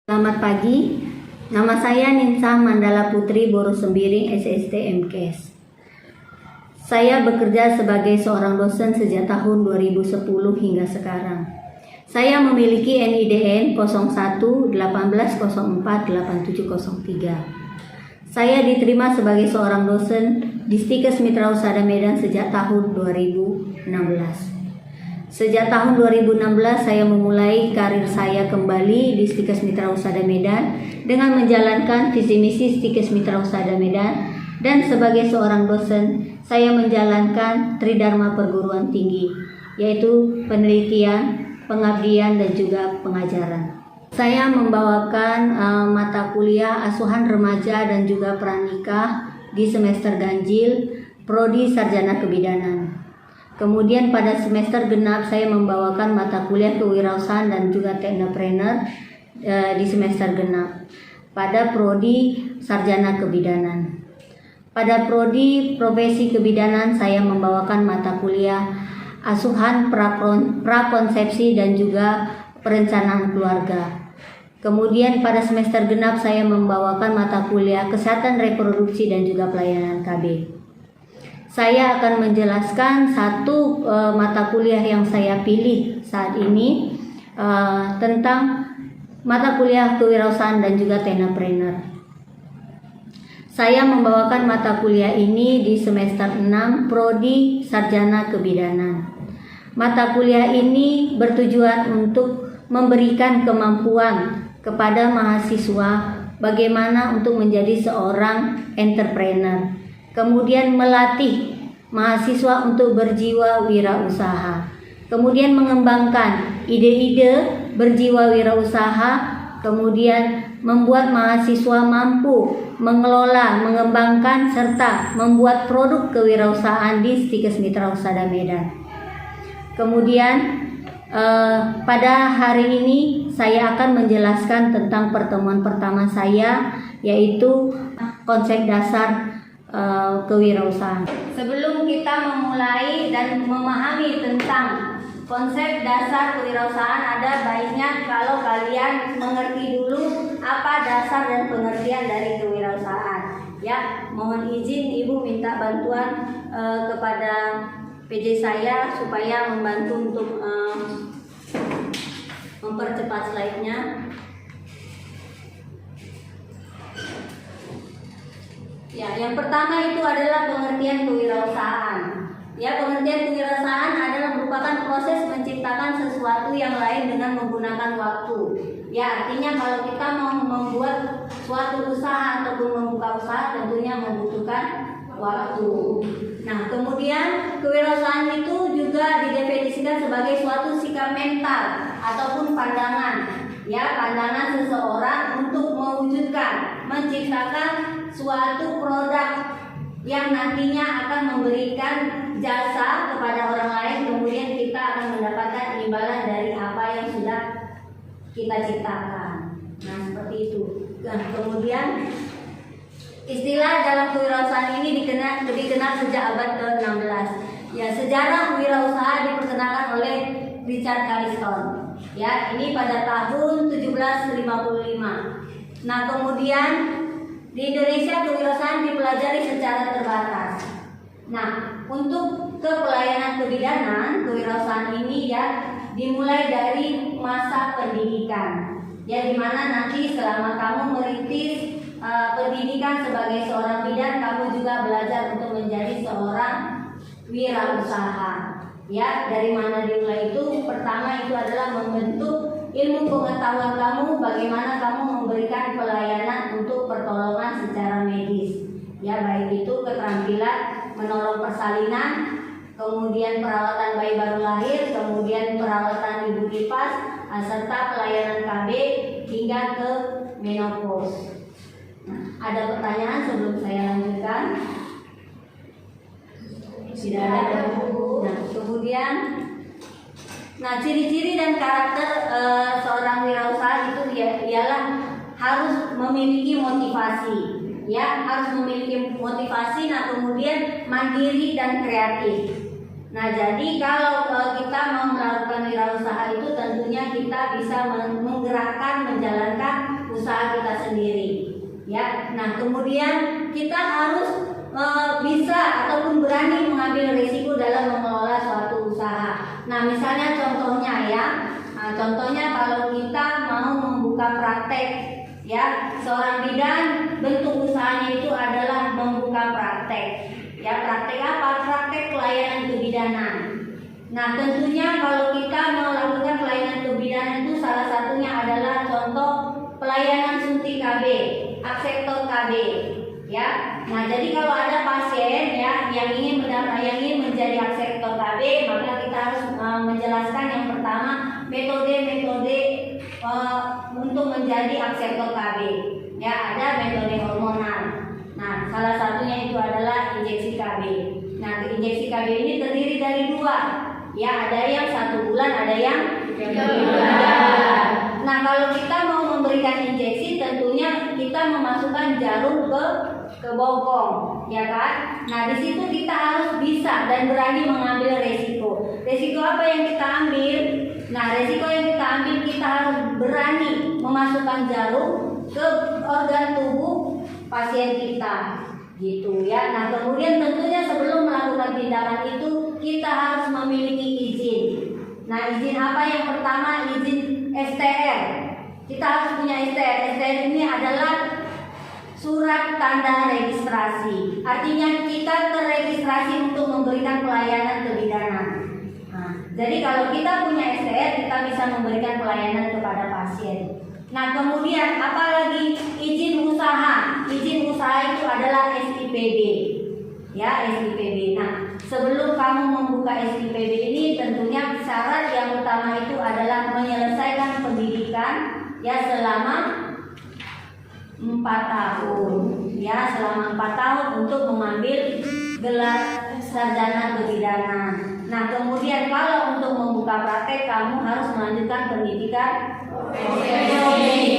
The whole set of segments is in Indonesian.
Selamat pagi, nama saya Ninsah Mandala Putri Boros Sembiring SST MKes. Saya bekerja sebagai seorang dosen sejak tahun 2010 hingga sekarang. Saya memiliki NIDN 0118048703. Saya diterima sebagai seorang dosen di Stikes Mitra Husada Medan sejak tahun 2016. Sejak tahun 2016 saya memulai karir saya kembali di Stikes Mitra Husada Medan dengan menjalankan visi misi Stikes Mitra Husada Medan, dan sebagai seorang dosen saya menjalankan Tridharma Perguruan Tinggi, yaitu penelitian, pengabdian, dan juga pengajaran. Saya membawakan mata kuliah asuhan remaja dan juga pranikah di semester ganjil Prodi Sarjana Kebidanan. Kemudian pada semester genap saya membawakan mata kuliah kewirausahaan dan juga teknopreneur di semester genap pada Prodi Sarjana Kebidanan. Pada Prodi Profesi Kebidanan saya membawakan mata kuliah asuhan prakonsepsi dan juga perencanaan keluarga. Kemudian pada semester genap saya membawakan mata kuliah kesehatan reproduksi dan juga pelayanan KB. Saya akan menjelaskan satu mata kuliah yang saya pilih saat ini tentang mata kuliah kewirausahaan dan juga teknopreneur. Saya membawakan mata kuliah ini di semester 6 Prodi Sarjana Kebidanan. Mata kuliah ini bertujuan untuk memberikan kemampuan kepada mahasiswa bagaimana untuk menjadi seorang entrepreneur. Kemudian melatih mahasiswa untuk berjiwa wirausaha. Kemudian mengembangkan ide-ide berjiwa wirausaha. Kemudian membuat mahasiswa mampu mengelola, mengembangkan, serta membuat produk kewirausahaan di Stikes Mitra Husada Medan. Kemudian pada hari ini saya akan menjelaskan tentang pertemuan pertama saya, yaitu konsep dasar kewirausahaan. Sebelum kita memulai dan memahami tentang konsep dasar kewirausahaan, ada baiknya kalau kalian mengerti dulu apa dasar dan pengertian dari kewirausahaan. Ya, mohon izin Ibu minta bantuan kepada PJ saya supaya membantu untuk mempercepat slide-nya. Ya, yang pertama itu adalah pengertian kewirausahaan. Ya, pengertian kewirausahaan adalah merupakan proses menciptakan sesuatu yang lain dengan menggunakan waktu. Ya, artinya kalau kita mau membuat suatu usaha ataupun membuka usaha tentunya membutuhkan waktu. Nah, kemudian kewirausahaan itu juga didefinisikan sebagai suatu sikap mental ataupun pandangan. Ya, pandangan seseorang untuk mewujudkan, menciptakan suatu produk yang nantinya akan memberikan jasa kepada orang lain, kemudian kita akan mendapatkan imbalan dari apa yang sudah kita ciptakan. Nah, seperti itu. Nah, kemudian istilah dalam kewirausahaan ini dikenal sejak abad ke-16. Ya, sejarah wirausaha diperkenalkan oleh Richard Carliston. Ya, ini pada tahun 1755. Nah, kemudian di Indonesia kewirausahaan dipelajari secara terbatas. Nah, untuk pelayanan kebidanan, kewirausahaan ini ya dimulai dari masa pendidikan. Ya, dimana nanti selama kamu merintis pendidikan sebagai seorang bidan, kamu juga belajar untuk menjadi seorang wirausaha. Ya, dari mana dimulai itu? Pertama itu adalah membentuk ilmu pengetahuan kamu, bagaimana kamu memberikan pelayanan untuk pertolongan secara medis. Ya, baik itu keterampilan menolong persalinan, kemudian perawatan bayi baru lahir, kemudian perawatan ibu nifas, serta pelayanan KB hingga ke menopause. Nah, ada pertanyaan sebelum saya lanjutkan? Tidak ada. Nah, kemudian ciri-ciri dan karakter seorang wirausaha itu ialah harus memiliki motivasi. Ya, harus memiliki motivasi. Nah, kemudian mandiri dan kreatif. Nah, jadi kalau kita mau melakukan wirausaha itu tentunya kita bisa menggerakkan, menjalankan usaha kita sendiri. Ya, nah kemudian kita harus bisa ataupun berani mengambil risiko dalam mengelola suatu usaha. Nah, misalnya contohnya ya, contohnya kalau kita mau membuka praktek, ya, seorang bidan bentuk usahanya itu adalah membuka praktek. Ya, praktek apa? Praktek pelayanan kebidanan. Nah, tentunya kalau kita melakukan pelayanan kebidanan itu salah satunya adalah contoh pelayanan suntik KB, akseptor KB. Ya, nah jadi kalau ada pasien ya yang ingin menjadi akseptor KB, maka kita harus menjelaskan yang pertama metode-metode untuk menjadi akseptor KB. Ya, ada metode hormonal. Nah, salah satunya itu adalah injeksi KB. Nah, injeksi KB ini terdiri dari dua. Ya, ada yang 1 bulan, ada yang 3 bulan. Nah, kalau kita mau memberikan injeksi, tentunya kita memasukkan jarum ke bokong, ya kan? Nah, di situ kita harus bisa dan berani mengambil resiko. Resiko apa yang kita ambil? Nah, resiko yang kita ambil, kita harus berani memasukkan jarum ke organ tubuh pasien kita, gitu ya. Nah, kemudian tentunya sebelum melakukan tindakan itu kita harus memiliki izin. Nah, izin apa? Yang pertama izin STR. Kita harus punya STR. STR ini adalah surat tanda registrasi. Artinya kita terregistrasi untuk memberikan pelayanan kebidanan. Nah, jadi kalau kita punya STR, kita bisa memberikan pelayanan kepada pasien. Nah, kemudian apalagi izin usaha. Izin usaha itu adalah SIPB. Ya, SIPB. Nah, sebelum kamu membuka SIPB ini, tentunya syarat yang utama itu adalah menyelesaikan pendidikan ya selama 4 tahun. Ya, selama 4 tahun untuk mengambil gelar sarjana kebidanan. Nah, kemudian kalau untuk membuka praktek kamu harus melanjutkan pendidikan profesi.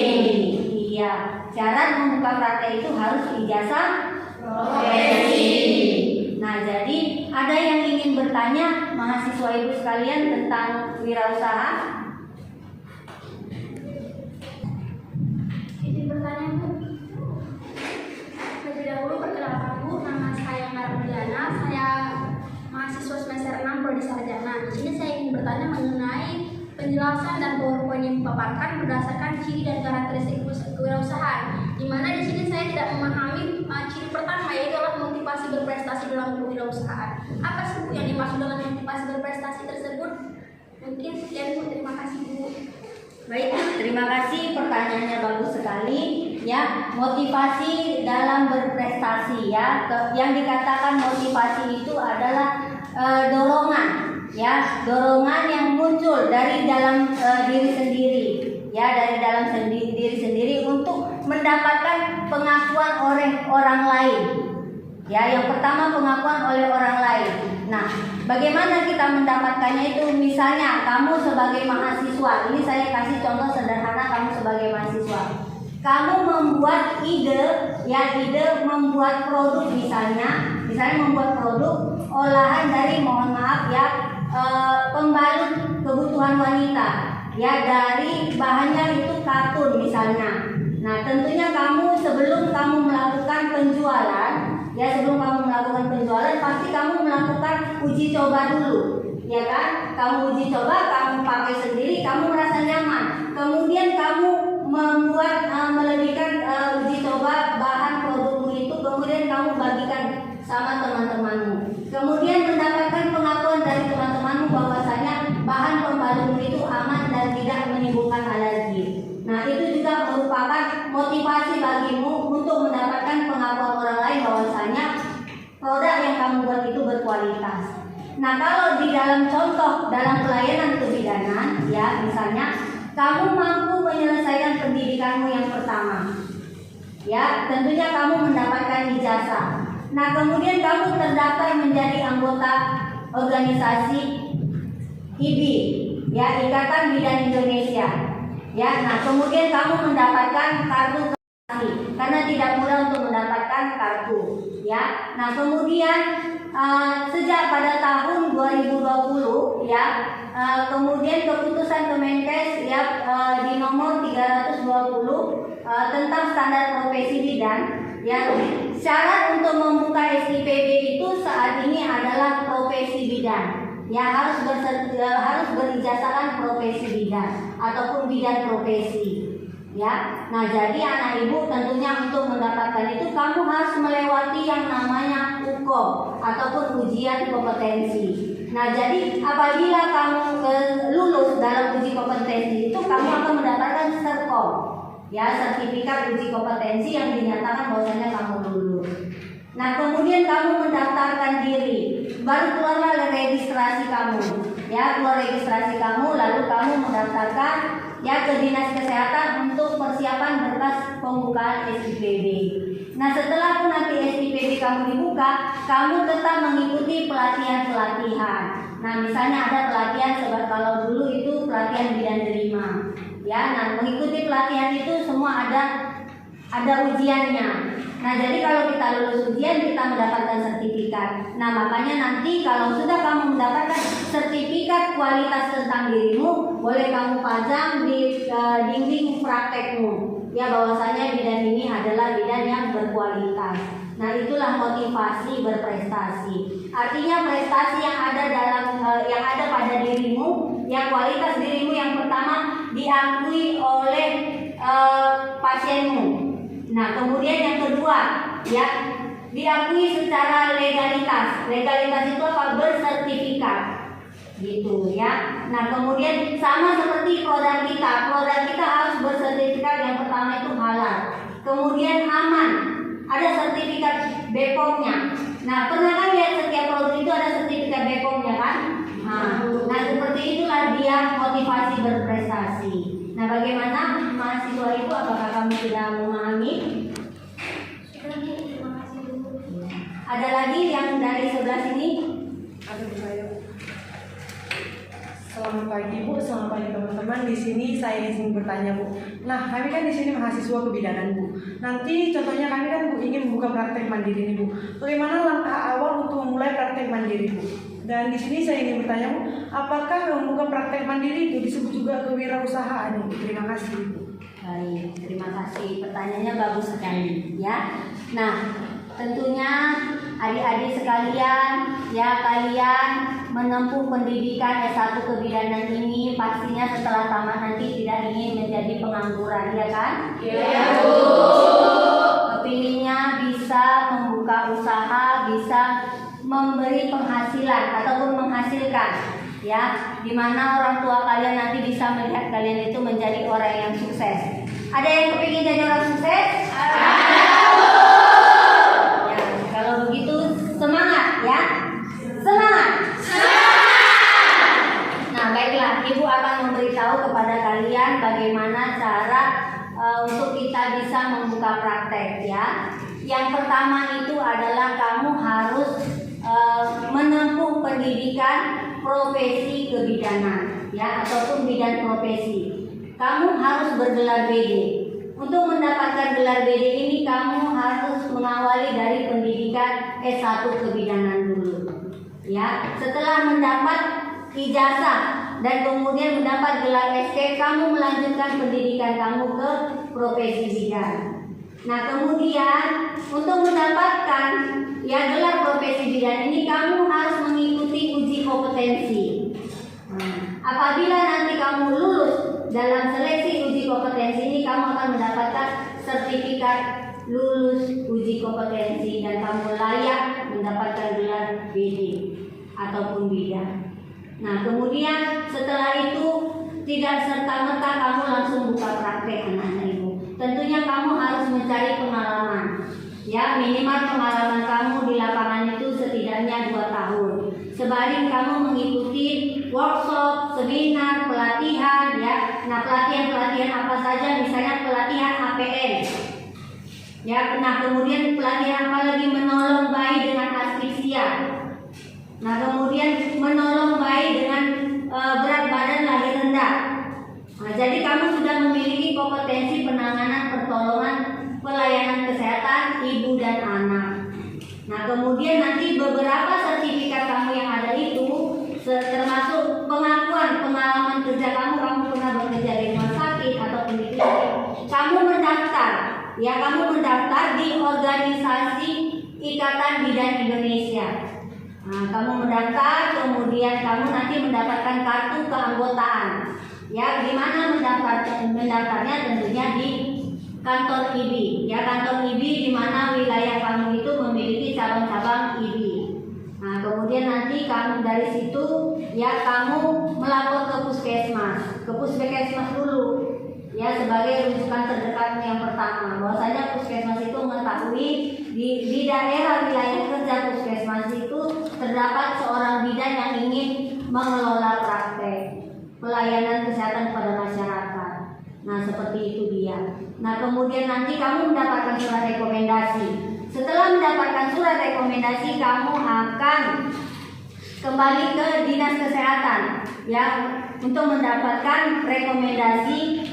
Iya, syarat membuka praktek itu harus ijazah profesi. Nah, jadi ada yang ingin bertanya mahasiswa ibu sekalian tentang wirausaha? Izin bertanya, Bu. Terlebih dahulu perkenalkan, Bu, nama saya Mardiana, saya mahasiswa semester 6 prodi sarjana. Di sini saya ingin bertanya mengenai penjelasan dan PowerPoint yang dipaparkan berdasarkan ciri dan karakteristik kewirausahaan. Di mana di sini saya tidak memahami ciri pertama, yaitu adalah motivasi berprestasi dalam kewirausahaan. Apa sih, Bu, yang dimaksud dengan motivasi berprestasi tersebut? Mungkin sekian, Bu. Terima kasih, Bu. Baik, terima kasih, pertanyaannya bagus sekali. Ya, motivasi dalam berprestasi ya. Yang dikatakan motivasi itu adalah dorongan, ya, dorongan yang muncul dari dalam diri sendiri, ya, dari dalam diri sendiri untuk mendapatkan pengakuan oleh orang lain. Ya, yang pertama pengakuan oleh orang lain. Nah, bagaimana kita mendapatkannya itu? Misalnya kamu sebagai mahasiswa, ini saya kasih contoh sederhana, kamu sebagai mahasiswa, kamu membuat ide, ya, ide membuat produk misalnya membuat produk olahan dari, mohon maaf ya, pembalut kebutuhan wanita, ya, dari bahannya itu katun misalnya. Nah, tentunya kamu sebelum kamu melakukan penjualan, ya, sebelum kamu melakukan penjualan pasti kamu melakukan uji coba dulu, ya kan? Kamu uji coba, kamu pakai sendiri, kamu merasa nyaman. Kemudian kamu membuat melebihkan uji coba bahan produkmu itu, kemudian kamu bagikan sama teman-temanmu. Kemudian mendapatkan pengakuan dari teman-temanmu bahwasanya bahan pembalutmu itu aman dan tidak menimbulkan alergi. Nah, itu juga merupakan motivasi bagimu untuk mendapatkan pengakuan orang lain bahwasanya produk yang kamu buat itu berkualitas. Nah, kalau di dalam contoh dalam pelayanan kebidanan, ya, misalnya kamu mampu menyelesaikan pendidikanmu yang pertama, ya, tentunya kamu mendapatkan ijazah. Nah, kemudian kamu terdaftar menjadi anggota organisasi IBI, ya, Ikatan Bidan Indonesia. Ya, nah kemudian kamu mendapatkan kartu karena tidak mudah untuk mendapatkan kartu, ya. Nah, kemudian sejak pada tahun 2020 ya, kemudian keputusan Kemenkes ya di nomor 320 tentang standar profesi bidan ya, syarat untuk membuka SIPB itu saat ini adalah profesi bidan ya, harus berijazahkan profesi bidan ataupun bidan profesi ya. Nah, jadi anak ibu tentunya untuk mendapatkan itu kamu harus melewati yang namanya UKOM ataupun ujian kompetensi. Nah, jadi apabila kamu lulus dalam uji kompetensi itu kamu akan mendapatkan serkom ya, sertifikat uji kompetensi yang dinyatakan bahwasanya kamu lulus. Nah, kemudian kamu mendaftarkan diri, baru keluarlah registrasi kamu ya, keluar registrasi kamu, lalu kamu mendaftarkan ya ke Dinas Kesehatan untuk persiapan berkas pembukaan SIPB. Nah, setelah pun nanti SIPB kamu dibuka, kamu tetap mengikuti pelatihan-pelatihan. Nah, misalnya ada pelatihan sebab kalau dulu itu pelatihan bidan derima ya. Nah, mengikuti pelatihan itu semua ada ujiannya. Nah, jadi kalau kita lulus ujian kita mendapatkan sertifikat. Nah, makanya nanti kalau sudah kamu mendapatkan sertifikat kualitas tentang dirimu, boleh kamu pajang di dinding praktekmu ya, bahwasanya bidan ini adalah bidan yang berkualitas. Nah, itulah motivasi berprestasi. Artinya prestasi yang ada yang ada pada dirimu, yang kualitas dirimu yang pertama diakui oleh pasienmu. Nah, kemudian yang kedua ya, diakui secara legalitas. Legalitas itu apa? Bersertifikat gitu ya. Nah, kemudian sama seperti produk kita harus bersertifikat. Yang pertama itu halal, kemudian aman, ada sertifikat BPOM-nya. Nah, pernah kan lihat setiap produk itu ada sertifikat BPOM-nya kan? Nah, seperti itulah dia motivasi berprestasi. Nah, bagaimana mahasiswa itu, apakah kamu sudah memahami? Sudah, Bu. Terima kasih, Bu. Ada lagi yang dari sebelah sini? Ada Bu saya. Selamat pagi Bu, selamat pagi teman-teman. Di sini saya ingin bertanya Bu. Nah, kami kan di sini mahasiswa kebidanan Bu. Nanti contohnya kami kan Bu ingin membuka praktek mandiri nih Bu. Bagaimana langkah awal untuk memulai praktek mandiri Bu? Dan di sini saya ingin bertanya Bu, apakah membuka praktek mandiri itu disebut juga kewirausahaan Bu? Terima kasih Bu. Baik, terima kasih. Pertanyaannya bagus sekali ya. Nah, tentunya adik-adik sekalian ya, kalian menempuh pendidikan S1 kebidanan ini pastinya setelah tamat nanti tidak ingin menjadi pengangguran, ya kan? Iya, Bu. Kepinginnya bisa membuka usaha, bisa memberi penghasilan ataupun menghasilkan ya, dimana orang tua kalian nanti bisa melihat kalian itu menjadi orang yang sukses. Ada yang kepingin jadi orang sukses? Ya, kalau begitu semangat ya, semangat. Nah, baiklah, Ibu akan memberitahu kepada kalian bagaimana cara untuk kita bisa membuka praktek ya. Yang pertama itu adalah kamu harus menempuh pendidikan profesi kebidanan ya, ataupun bidan profesi. Kamu harus bergelar BD. Untuk mendapatkan gelar BD ini kamu harus mengawali dari pendidikan S1 kebidanan dulu ya. Setelah mendapat ijazah dan kemudian mendapat gelar SK, kamu melanjutkan pendidikan kamu ke profesi bidan. Nah, kemudian untuk mendapatkan ya gelar profesi bidan ini kamu harus mengikuti uji kompetensi. Apabila nanti kamu lulus dalam seleksi uji kompetensi ini, kamu akan mendapatkan sertifikat lulus uji kompetensi dan kamu layak mendapatkan gelar BD ataupun bidan. Nah, kemudian setelah itu tidak serta-merta kamu langsung buka praktek anak-anak ibu. Tentunya kamu harus mencari pengalaman. Ya, minimal pengalaman kamu di lapangan itu setidaknya 2 tahun. Sembari kamu mengikuti workshop, seminar, pelatihan ya. Nah, pelatihan-pelatihan apa saja, misalnya pelatihan APN. Ya, nah kemudian pelatihan apa lagi, menolong bayi dengan asfiksia. Nah, kemudian menolong bayi dengan berat badan lahir rendah. Nah, jadi kamu sudah memiliki kompetensi penanganan pertolongan pelayanan kesehatan ibu dan anak. Nah, kemudian nanti beberapa sertifikat kamu yang ada itu termasuk pengakuan pengalaman kerja kamu pernah bekerja di rumah sakit atau di klinik. Kamu mendaftar di organisasi Ikatan Bidan Indonesia. Nah, kamu mendaftar, kemudian kamu nanti mendapatkan kartu keanggotaan. Ya, di mana mendaftarnya tentunya di kantor IBI. Ya, kantor IBI di mana wilayah kamu itu memiliki cabang-cabang IBI. Nah, kemudian nanti kamu dari situ ya kamu melapor ke puskesmas dulu. Ya, sebagai rujukan terdekat yang pertama. Bahwasanya puskesmas itu mengetahui di daerah wilayah kerja puskesmas itu terdapat seorang bidan yang ingin mengelola praktek pelayanan kesehatan pada masyarakat. Nah, seperti itu dia. Nah, kemudian nanti kamu mendapatkan surat rekomendasi. Setelah mendapatkan surat rekomendasi, kamu akan kembali ke dinas kesehatan ya untuk mendapatkan rekomendasi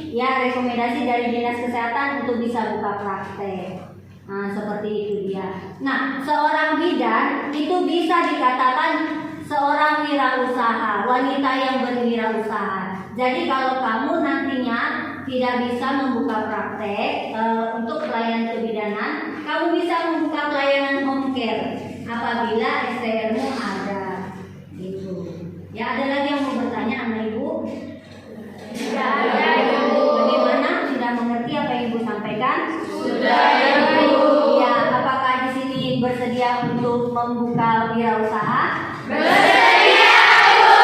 dari dinas kesehatan untuk bisa buka praktek. Nah, seperti itu dia. Nah, seorang bidan itu bisa dikatakan seorang wirausaha, wanita yang berwirausaha. Jadi kalau kamu nantinya tidak bisa membuka praktek untuk pelayanan kebidanan, kamu bisa membuka pelayanan home care apabila STR-mu ada. Gitu. Ya, ada lagi yang mau bertanya sama Ibu? Sudah ada, Ibu. Bagaimana? Sudah mengerti apa yang Ibu sampaikan? Sudah, Ibu. Ya, apakah di sini bersedia untuk membuka wirausaha? Bersedia, Ibu.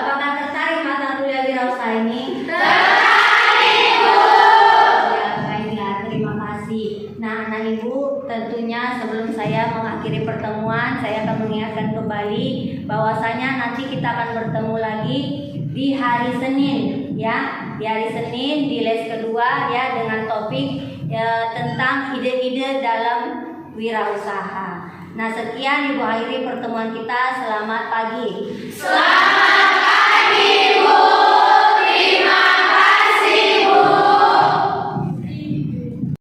Apakah tertarik mata kuliah wirausaha ini? Tertarik, Ibu. Ya, baiklah, terima kasih. Nah, anak Ibu, tentunya sebelum saya mengakhiri pertemuan, saya akan mengingatkan kembali bahwasanya nanti kita akan bertemu lagi di hari Senin, ya, di hari Senin di les kedua, ya, dengan topik tentang ide-ide dalam wirausaha. Nah, sekian Ibu akhiri pertemuan kita. Selamat pagi. Selamat